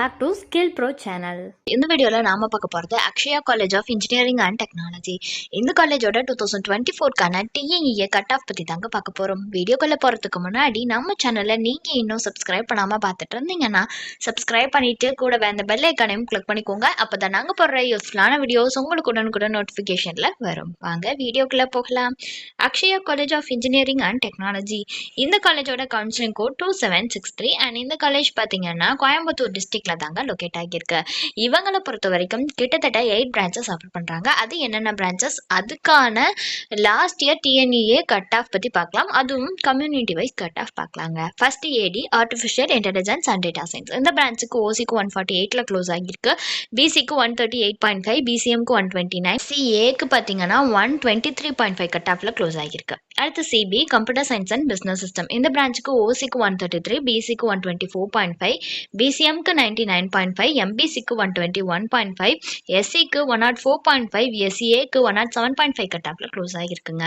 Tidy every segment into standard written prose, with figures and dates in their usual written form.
Back to skill pro channel. இந்த வீடியோவில் நாம பார்க்க போகிறது Akshaya college of engineering and technology. இந்த காலேஜோட 2024 டிஎன்இஏ கட் ஆஃப் பற்றி தாங்க பார்க்க போகிறோம். வீடியோக்குள்ளே போகிறதுக்கு முன்னாடி நம்ம சேனலில் நீங்கள் இன்னும் சப்ஸ்கிரைப் பண்ணாமல் பார்த்துட்டு இருந்தீங்கன்னா சப்ஸ்கிரைப் பண்ணிவிட்டு கூட அந்த பெல் ஐக்கானையும் கிளிக் பண்ணிக்கோங்க. அப்போ தான் நாங்கள் போடுற யூஸ்ஃபுல்லான வீடியோஸ் உங்களுக்கு உடனுக்குடன் நோட்டிஃபிகேஷனில் வரும். வாங்க வீடியோக்குள்ளே போகலாம். Akshaya college of engineering and technology இந்த காலேஜோட கவுன்சிலிங் கோட் 2763 அண்ட் இந்த காலேஜ் பார்த்தீங்கன்னா கோயம்புத்தூர் டிஸ்ட்ரிக்டில் தாங்க லொக்கேட் ஆகியிருக்கு. இவங்களை பொறுத்த வரைக்கும் கிட்டத்தட்ட 8 பிரான்ச்சஸ் ஆஃபர் பண்ணுறாங்க. அது என்னென்ன பிரான்ச்சஸ், அதுக்கான last year TNEA cut off பற்றி பார்க்கலாம். அதுவும் கம்யூனிட்டி வைஸ் கட் ஆஃப் பார்க்கலாங்க. First AD artificial intelligence and data science. இந்த பிரான்ச்சுக்கு ஓசிக்கு 148 க்ளோஸ் ஆகியிருக்கு. பிசிக்கு 138.5, பிசிஎம்க்கு 129, சிஏக்கு பார்த்தீங்கன்னா 123.5 கட் ஆஃப்ல க்ளோஸ் ஆகியிருக்கு. அடுத்து CB computer science and business system. இந்த பிரான்ச்சுக்கு ஓசிக்கு 133, பிசிக்கு 124.5, பிசிஎம்க்கு 99.5, எம்பிசிக்கு 121.5, எஸ்சிக்கு 104.5, எஸ்சிஏக்கு 107.5 கட் ஆஃப்ல க்ளோஸ் ஆகியிருக்குங்க.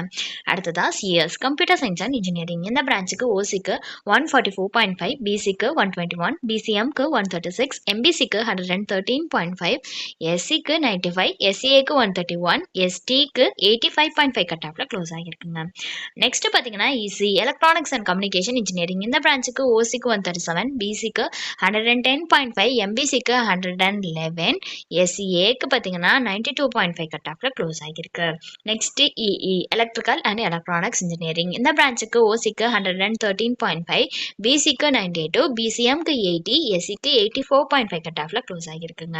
அடுத்ததா CS computer science and engineering. இந்த பிரான்ச்சுக்கு ஓசிக்கு 144.5, பிசிக்கு 121, பிசிஎம்க்கு 136, எம்பிசிக்கு 113.5, எஸ்சிக்கு 95, எஸ்சிஏக்கு 131, எஸ்டிக்கு 85.5 கட் ஆஃப்ல க்ளோஸ் ஆகியிருக்குங்க. நெக்ஸ்ட் பார்த்தீங்கன்னா EC electronics and communication engineering. இந்த பிரான்ச்சுக்கு ஓசிக்கு 137, பிசிக்கு 110.5, எம்பிசிக்கு 111, எஸ்சிஏக்கு பார்த்தீங்கன்னா 92.5 கட் ஆஃப்ல க்ளோஸ் ஆகியிருக்கு. Next EE electrical and electronics engineering. இந்த பிரான்ச்சுக்கு ஓசிக்கு 113.5, பிசிக்கு 92, பிசிஎம்க்கு 80, எஸ்சிக்கு 84.5 கட் ஆஃப்ல க்ளோஸ் ஆகியிருக்குங்க.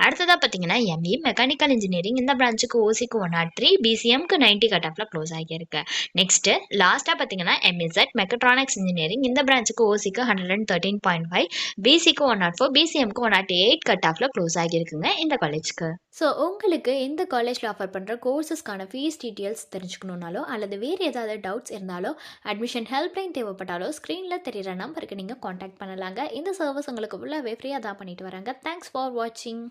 அடுத்ததாக பார்த்தீங்கன்னா எம்இ மெக்கானிக்கல் இன்ஜினியரிங். இந்த பிரான்ச்சுக்கு ஓசிக்கு 103, பிசிஎம்க்கு 90 கட் ஆஃப்ல க்ளோஸ் ஆகியிருக்கு. நெக்ஸ்ட் லாஸ்ட்டாக பார்த்தீங்கன்னா எம்இசட் மெக்கட்ரானிக்ஸ் இன்ஜினியரிங். இந்த பிரான்ச்சுக்கு ஓசிக்கு 113.5, பிசிக்கு 104, பிசிஎம்க்கு 108 கட் ஆஃப்ல க்ளோஸ் ஆகியிருக்குங்க இந்த காலேஜ்க்கு. ஸோ உங்களுக்கு இந்த காலேஜில் ஆஃபர் பண்ணுற கோர்சஸ்க்கான ஃபீஸ் டீட்டெயில்ஸ் தெரிஞ்சுக்கணுன்னாலோ அல்லது வேறு ஏதாவது டவுட்ஸ் இருந்தாலோ அட்மிஷன் ஹெல்ப்லைன் தேவைப்பட்டாலோ ஸ்க்ரீனில் தெரிகிற நம்பருக்கு நீங்கள் காண்டாக்ட் பண்ணலாங்க. இந்த சர்வீஸ் உங்களுக்கு ஃபுல்லாகவே ஃப்ரீயாக தான் பண்ணிட்டு வராங்க. தேங்க்ஸ் ஃபார் வாட்சிங்.